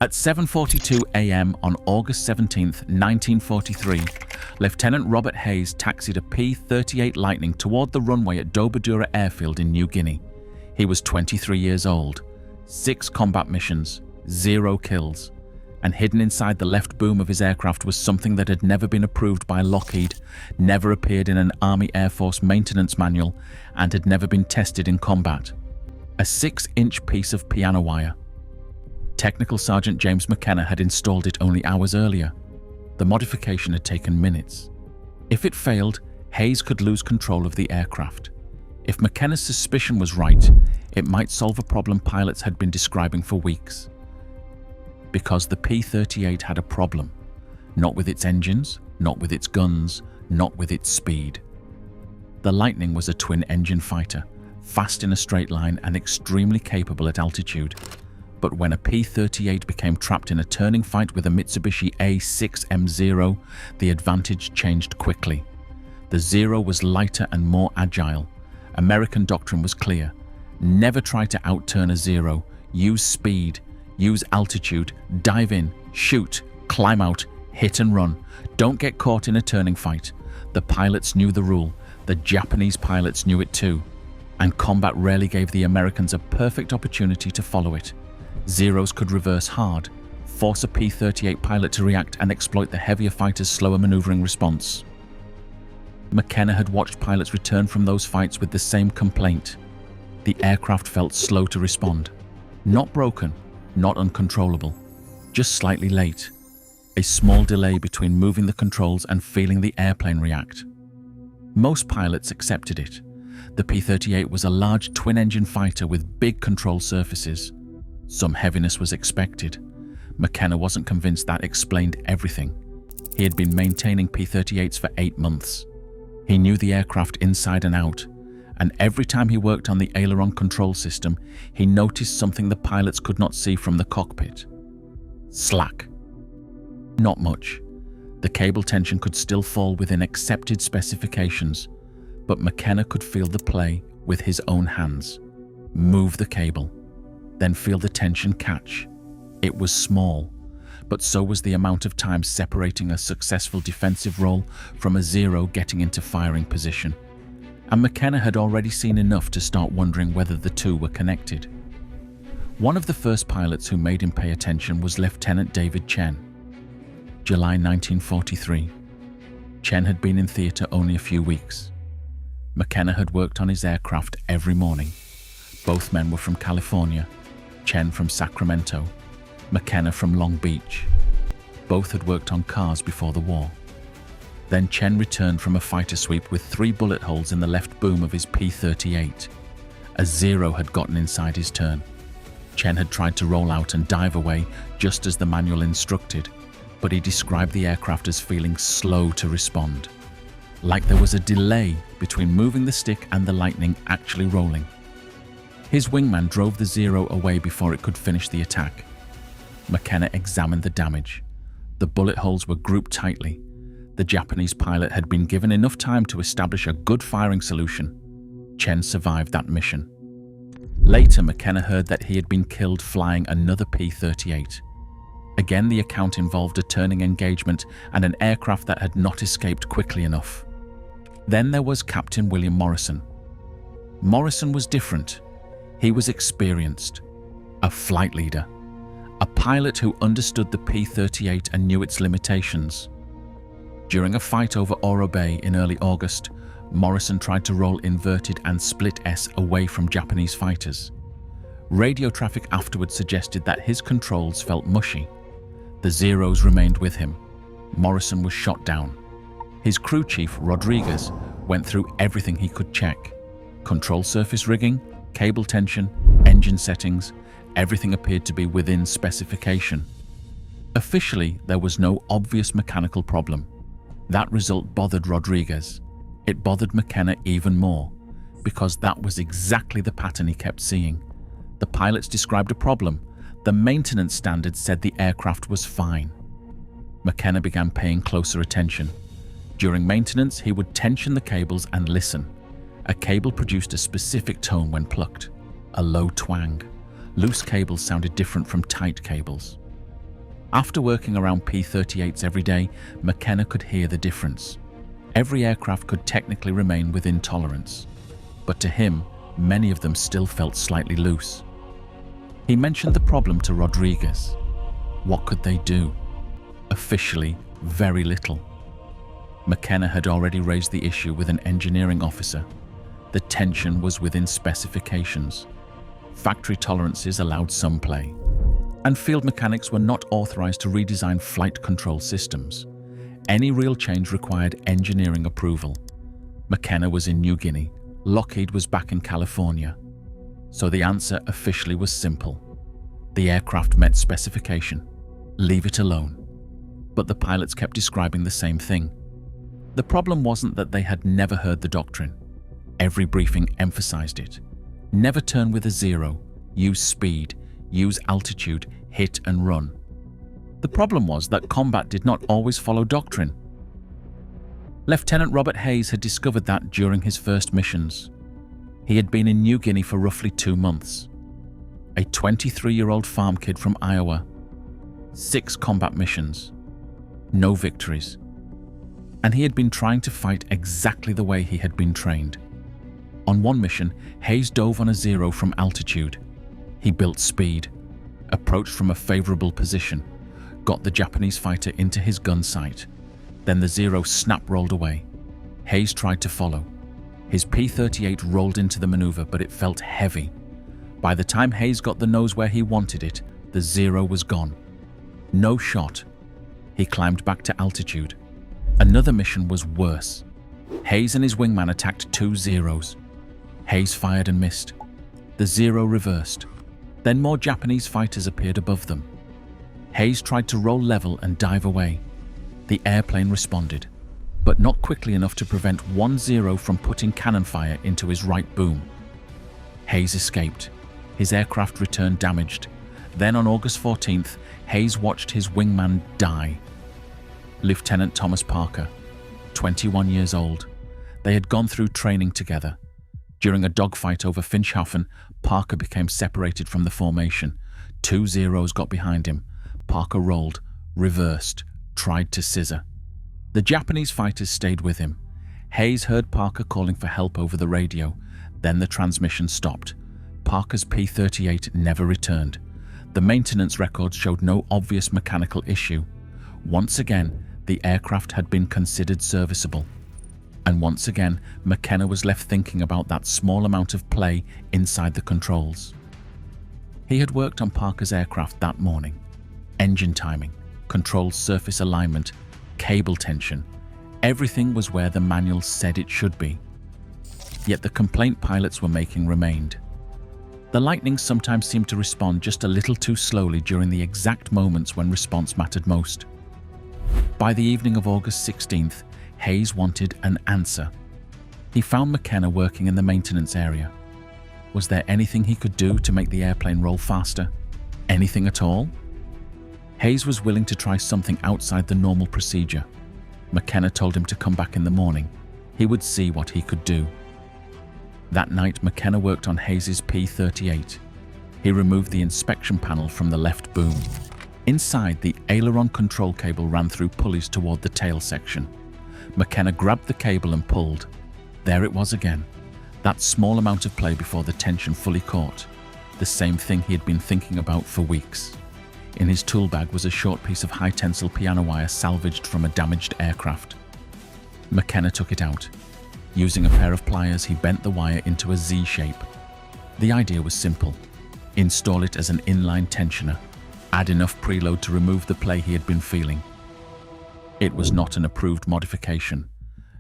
At 7:42 a.m. on August 17, 1943, Lieutenant Robert Hayes taxied a P-38 Lightning toward the runway at Dobodura Airfield in New Guinea. He was 23 years old, 6 combat missions, 0 kills, and hidden inside the left boom of his aircraft was something that had never been approved by Lockheed, never appeared in an Army Air Force maintenance manual, and had never been tested in combat. A 6-inch piece of piano wire. Technical Sergeant James McKenna had installed it only hours earlier. The modification had taken minutes. If it failed, Hayes could lose control of the aircraft. If McKenna's suspicion was right, it might solve a problem pilots had been describing for weeks. Because the P-38 had a problem. Not with its engines, not with its guns, not with its speed. The Lightning was a twin-engine fighter, fast in a straight line and extremely capable at altitude. But when a P-38 became trapped in a turning fight with a Mitsubishi A6M0, the advantage changed quickly. The Zero was lighter and more agile. American doctrine was clear. Never try to outturn a Zero. Use speed, use altitude, dive in, shoot, climb out, hit and run. Don't get caught in a turning fight. The pilots knew the rule. The Japanese pilots knew it too. And combat rarely gave the Americans a perfect opportunity to follow it. Zeros could reverse hard, force a P-38 pilot to react and exploit the heavier fighter's slower maneuvering response. McKenna had watched pilots return from those fights with the same complaint. The aircraft felt slow to respond. Not broken, not uncontrollable, just slightly late. A small delay between moving the controls and feeling the airplane react. Most pilots accepted it. The P-38 was a large twin-engine fighter with big control surfaces. Some heaviness was expected. McKenna wasn't convinced that explained everything. He had been maintaining P-38s for 8 months. He knew the aircraft inside and out, and every time he worked on the aileron control system, he noticed something the pilots could not see from the cockpit. Slack. Not much. The cable tension could still fall within accepted specifications, but McKenna could feel the play with his own hands. Move the cable. Then feel the tension catch. It was small, but so was the amount of time separating a successful defensive roll from a Zero getting into firing position. And McKenna had already seen enough to start wondering whether the two were connected. One of the first pilots who made him pay attention was Lieutenant David Chen. July 1943. Chen had been in theatre only a few weeks. McKenna had worked on his aircraft every morning. Both men were from California. Chen from Sacramento, McKenna from Long Beach. Both had worked on cars before the war. Then Chen returned from a fighter sweep with 3 bullet holes in the left boom of his P-38. A Zero had gotten inside his turn. Chen had tried to roll out and dive away just as the manual instructed, but he described the aircraft as feeling slow to respond. Like there was a delay between moving the stick and the Lightning actually rolling. His wingman drove the Zero away before it could finish the attack. McKenna examined the damage. The bullet holes were grouped tightly. The Japanese pilot had been given enough time to establish a good firing solution. Chen survived that mission. Later, McKenna heard that he had been killed flying another P-38. Again, the account involved a turning engagement and an aircraft that had not escaped quickly enough. Then there was Captain William Morrison. Morrison was different. He was experienced, a flight leader, a pilot who understood the P-38 and knew its limitations. During a fight over Oro Bay in early August, Morrison tried to roll inverted and split S away from Japanese fighters. Radio traffic afterwards suggested that his controls felt mushy. The Zeros remained with him. Morrison was shot down. His crew chief, Rodriguez, went through everything he could check. Control surface rigging, cable tension, engine settings, everything appeared to be within specification. Officially, there was no obvious mechanical problem. That result bothered Rodriguez. It bothered McKenna even more, because that was exactly the pattern he kept seeing. The pilots described a problem. The maintenance standards said the aircraft was fine. McKenna began paying closer attention. During maintenance, he would tension the cables and listen. A cable produced a specific tone when plucked, a low twang. Loose cables sounded different from tight cables. After working around P-38s every day, McKenna could hear the difference. Every aircraft could technically remain within tolerance, but to him, many of them still felt slightly loose. He mentioned the problem to Rodriguez. What could they do? Officially, very little. McKenna had already raised the issue with an engineering officer. The tension was within specifications. Factory tolerances allowed some play, and field mechanics were not authorized to redesign flight control systems. Any real change required engineering approval. McKenna was in New Guinea. Lockheed was back in California. So the answer officially was simple. The aircraft met specification. Leave it alone. But the pilots kept describing the same thing. The problem wasn't that they had never heard the doctrine. Every briefing emphasized it. Never turn with a zero. Use speed. Use altitude. Hit and run. The problem was that combat did not always follow doctrine. Lieutenant Robert Hayes had discovered that during his first missions. He had been in New Guinea for roughly 2 months. A 23-year-old farm kid from Iowa. 6 combat missions. No victories. And he had been trying to fight exactly the way he had been trained. On one mission, Hayes dove on a zero from altitude. He built speed, approached from a favorable position, got the Japanese fighter into his gun sight. Then the zero snap-rolled away. Hayes tried to follow. His P-38 rolled into the maneuver, but it felt heavy. By the time Hayes got the nose where he wanted it, the zero was gone. No shot. He climbed back to altitude. Another mission was worse. Hayes and his wingman attacked 2 zeros. Hayes fired and missed. The zero reversed. Then more Japanese fighters appeared above them. Hayes tried to roll level and dive away. The airplane responded, but not quickly enough to prevent 1 zero from putting cannon fire into his right boom. Hayes escaped. His aircraft returned damaged. Then on August 14th, Hayes watched his wingman die. Lieutenant Thomas Parker, 21 years old. They had gone through training together. During a dogfight over Finschhafen, Parker became separated from the formation. 2 zeros got behind him. Parker rolled, reversed, tried to scissor. The Japanese fighters stayed with him. Hayes heard Parker calling for help over the radio. Then the transmission stopped. Parker's P-38 never returned. The maintenance records showed no obvious mechanical issue. Once again, the aircraft had been considered serviceable. And once again, McKenna was left thinking about that small amount of play inside the controls. He had worked on Parker's aircraft that morning. Engine timing, controlled surface alignment, cable tension. Everything was where the manual said it should be. Yet the complaint pilots were making remained. The Lightning sometimes seemed to respond just a little too slowly during the exact moments when response mattered most. By the evening of August 16th, Hayes wanted an answer. He found McKenna working in the maintenance area. Was there anything he could do to make the airplane roll faster? Anything at all? Hayes was willing to try something outside the normal procedure. McKenna told him to come back in the morning. He would see what he could do. That night, McKenna worked on Hayes's P-38. He removed the inspection panel from the left boom. Inside, the aileron control cable ran through pulleys toward the tail section. McKenna grabbed the cable and pulled. There it was again. That small amount of play before the tension fully caught. The same thing he had been thinking about for weeks. In his tool bag was a short piece of high-tensile piano wire salvaged from a damaged aircraft. McKenna took it out. Using a pair of pliers, he bent the wire into a Z shape. The idea was simple. Install it as an inline tensioner. Add enough preload to remove the play he had been feeling. It was not an approved modification.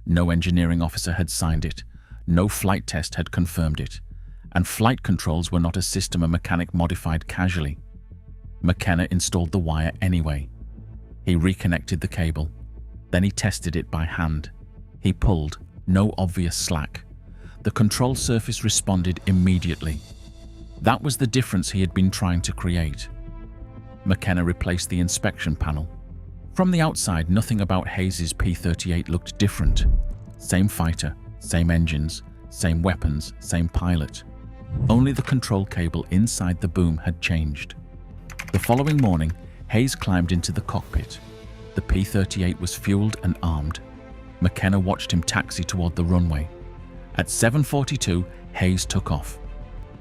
No engineering officer had signed it. No flight test had confirmed it. And flight controls were not a system a mechanic modified casually. McKenna installed the wire anyway. He reconnected the cable. Then he tested it by hand. He pulled, no obvious slack. The control surface responded immediately. That was the difference he had been trying to create. McKenna replaced the inspection panel. From the outside, nothing about Hayes's P-38 looked different. Same fighter, same engines, same weapons, same pilot. Only the control cable inside the boom had changed. The following morning, Hayes climbed into the cockpit. The P-38 was fueled and armed. McKenna watched him taxi toward the runway. At 7:42, Hayes took off.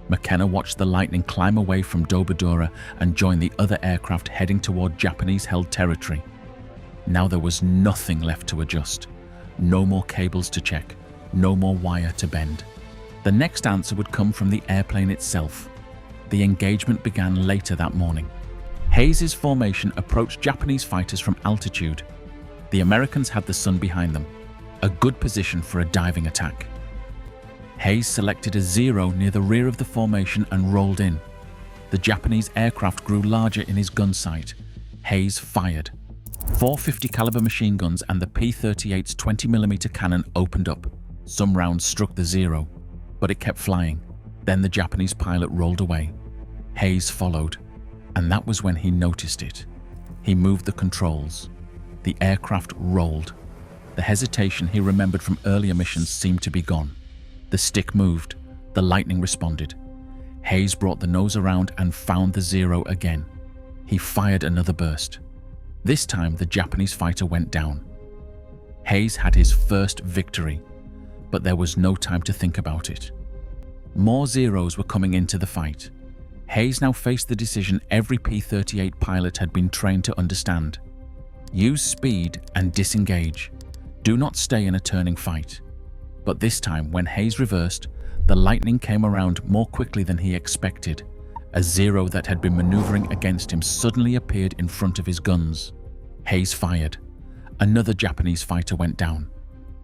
McKenna watched the Lightning climb away from Dobodura and join the other aircraft heading toward Japanese-held territory. Now there was nothing left to adjust. No more cables to check. No more wire to bend. The next answer would come from the airplane itself. The engagement began later that morning. Hayes' formation approached Japanese fighters from altitude. The Americans had the sun behind them, a good position for a diving attack. Hayes selected a 0 near the rear of the formation and rolled in. The Japanese aircraft grew larger in his gun sight. Hayes fired. 4 50 caliber machine guns and the P-38's 20mm cannon opened up. Some rounds struck the 0, but it kept flying. Then the Japanese pilot rolled away. Hayes followed, and that was when he noticed it. He moved the controls. The aircraft rolled. The hesitation he remembered from earlier missions seemed to be gone. The stick moved. The Lightning responded. Hayes brought the nose around and found the 0 again. He fired another burst. This time, the Japanese fighter went down. Hayes had his first victory, but there was no time to think about it. More 0s were coming into the fight. Hayes now faced the decision every P-38 pilot had been trained to understand. Use speed and disengage. Do not stay in a turning fight. But this time, when Hayes reversed, the Lightning came around more quickly than he expected. A 0 that had been maneuvering against him suddenly appeared in front of his guns. Hayes fired. Another Japanese fighter went down.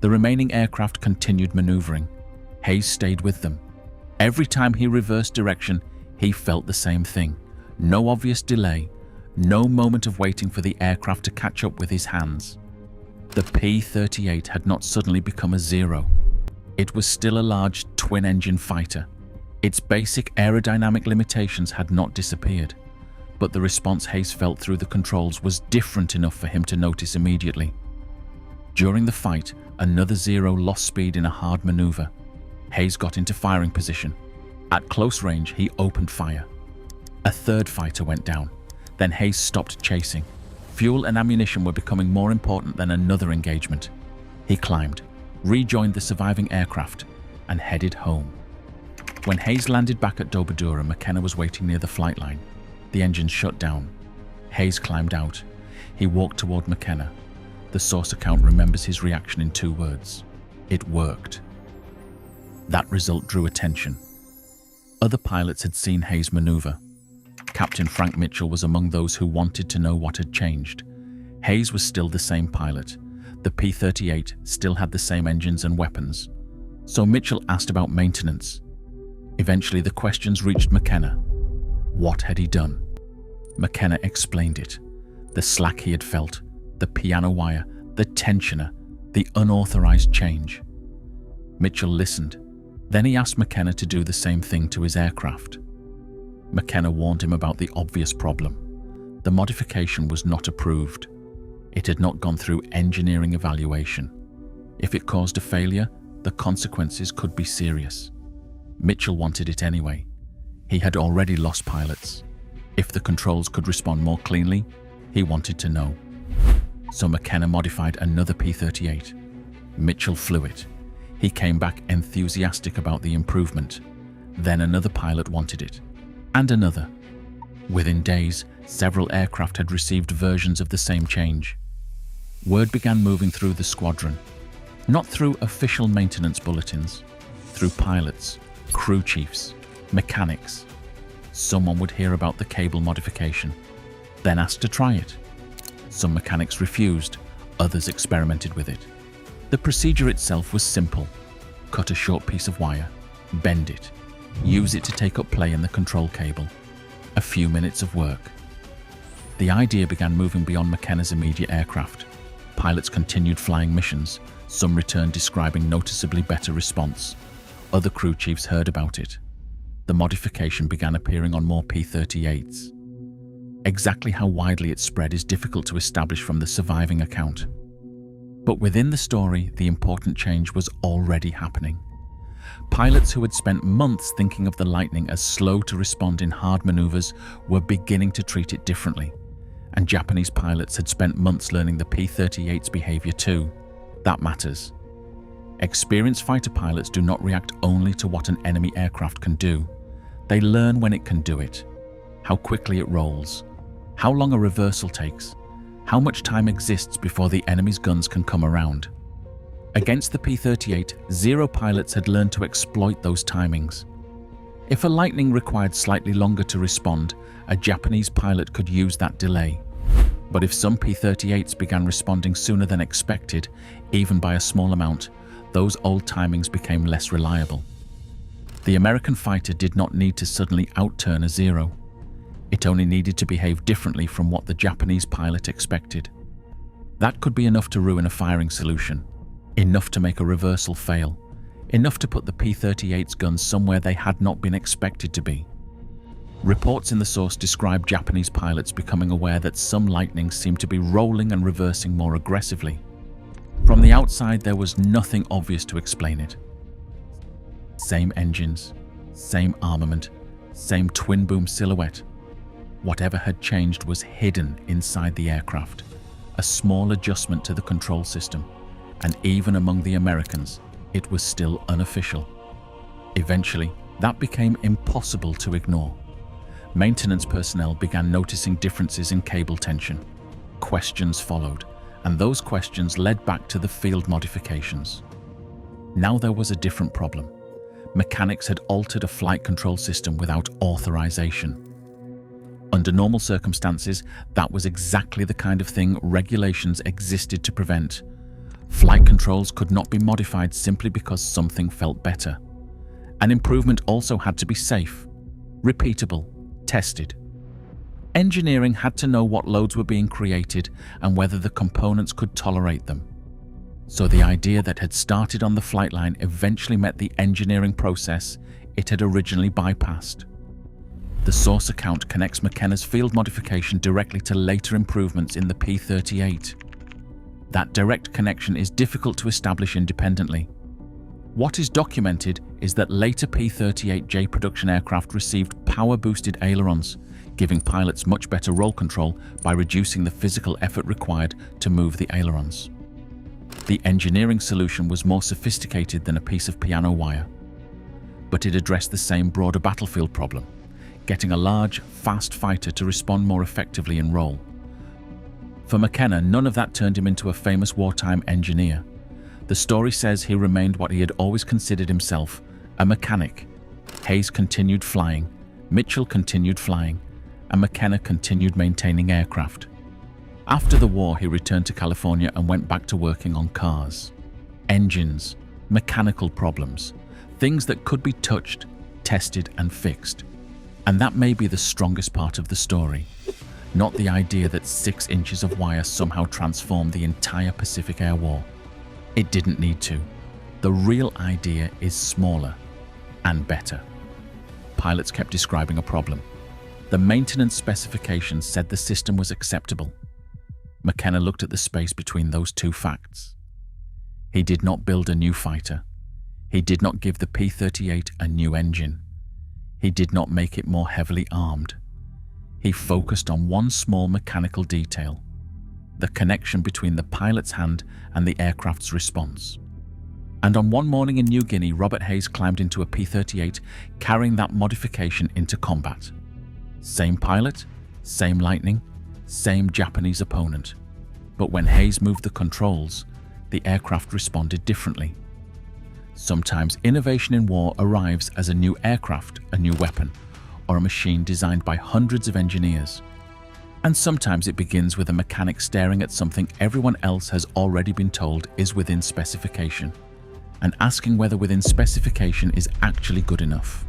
The remaining aircraft continued maneuvering. Hayes stayed with them. Every time he reversed direction, he felt the same thing. No obvious delay, no moment of waiting for the aircraft to catch up with his hands. The P-38 had not suddenly become a 0. It was still a large twin-engine fighter. Its basic aerodynamic limitations had not disappeared, but the response Hayes felt through the controls was different enough for him to notice immediately. During the fight, another 0 lost speed in a hard maneuver. Hayes got into firing position. At close range, he opened fire. A third fighter went down. Then Hayes stopped chasing. Fuel and ammunition were becoming more important than another engagement. He climbed, rejoined the surviving aircraft, and headed home. When Hayes landed back at Dobodura, McKenna was waiting near the flight line. The engines shut down. Hayes climbed out. He walked toward McKenna. The source account remembers his reaction in 2 words. It worked. That result drew attention. Other pilots had seen Hayes maneuver. Captain Frank Mitchell was among those who wanted to know what had changed. Hayes was still the same pilot. The P-38 still had the same engines and weapons. So Mitchell asked about maintenance. Eventually, the questions reached McKenna. What had he done? McKenna explained it. The slack he had felt, the piano wire, the tensioner, the unauthorized change. Mitchell listened. Then he asked McKenna to do the same thing to his aircraft. McKenna warned him about the obvious problem. The modification was not approved. It had not gone through engineering evaluation. If it caused a failure, the consequences could be serious. Mitchell wanted it anyway. He had already lost pilots. If the controls could respond more cleanly, he wanted to know. So McKenna modified another P-38. Mitchell flew it. He came back enthusiastic about the improvement. Then another pilot wanted it. And another. Within days, several aircraft had received versions of the same change. Word began moving through the squadron. Not through official maintenance bulletins. Through pilots, crew chiefs, mechanics. Someone would hear about the cable modification, then ask to try it. Some mechanics refused, others experimented with it. The procedure itself was simple. Cut a short piece of wire, bend it, use it to take up play in the control cable. A few minutes of work. The idea began moving beyond McKenna's immediate aircraft. Pilots continued flying missions. Some returned describing noticeably better response. Other crew chiefs heard about it. The modification began appearing on more P-38s. Exactly how widely it spread is difficult to establish from the surviving account. But within the story, the important change was already happening. Pilots who had spent months thinking of the Lightning as slow to respond in hard maneuvers were beginning to treat it differently. and Japanese pilots had spent months learning the P-38's behavior too. That matters. Experienced fighter pilots do not react only to what an enemy aircraft can do. They learn when it can do it, how quickly it rolls, how long a reversal takes, how much time exists before the enemy's guns can come around. Against the P-38, Zero pilots had learned to exploit those timings. If a Lightning required slightly longer to respond, a Japanese pilot could use that delay. But if some P-38s began responding sooner than expected, even by a small amount, those old timings became less reliable. The American fighter did not need to suddenly outturn a Zero. It only needed to behave differently from what the Japanese pilot expected. That could be enough to ruin a firing solution, enough to make a reversal fail, enough to put the P-38's guns somewhere they had not been expected to be. Reports in the source describe Japanese pilots becoming aware that some Lightnings seemed to be rolling and reversing more aggressively. From the outside, there was nothing obvious to explain it. Same engines, same armament, same twin-boom silhouette. Whatever had changed was hidden inside the aircraft, a small adjustment to the control system, and even among the Americans, it was still unofficial. Eventually, that became impossible to ignore. Maintenance personnel began noticing differences in cable tension. Questions followed, and those questions led back to the field modifications. Now there was a different problem. Mechanics had altered a flight control system without authorization. Under normal circumstances, that was exactly the kind of thing regulations existed to prevent. Flight controls could not be modified simply because something felt better. An improvement also had to be safe, repeatable, tested. Engineering had to know what loads were being created and whether the components could tolerate them. So the idea that had started on the flight line eventually met the engineering process it had originally bypassed. The source account connects McKenna's field modification directly to later improvements in the P-38. That direct connection is difficult to establish independently. What is documented is that later P-38J production aircraft received power-boosted ailerons, giving pilots much better roll control by reducing the physical effort required to move the ailerons. The engineering solution was more sophisticated than a piece of piano wire, but it addressed the same broader battlefield problem, getting a large, fast fighter to respond more effectively in roll. For McKenna, none of that turned him into a famous wartime engineer. The story says he remained what he had always considered himself, a mechanic. Hayes continued flying, Mitchell continued flying, and McKenna continued maintaining aircraft. After the war, he returned to California and went back to working on cars. Engines, mechanical problems, things that could be touched, tested, and fixed. And that may be the strongest part of the story, not the idea that 6 inches of wire somehow transformed the entire Pacific Air War. It didn't need to. The real idea is smaller and better. Pilots kept describing a problem. The maintenance specifications said the system was acceptable. McKenna looked at the space between those two facts. He did not build a new fighter. He did not give the P-38 a new engine. He did not make it more heavily armed. He focused on one small mechanical detail: the connection between the pilot's hand and the aircraft's response. And on one morning in New Guinea, Robert Hayes climbed into a P-38, carrying that modification into combat. Same pilot, same Lightning, same Japanese opponent. But when Hayes moved the controls, the aircraft responded differently. Sometimes innovation in war arrives as a new aircraft, a new weapon, or a machine designed by hundreds of engineers. And sometimes it begins with a mechanic staring at something everyone else has already been told is within specification, and asking whether within specification is actually good enough.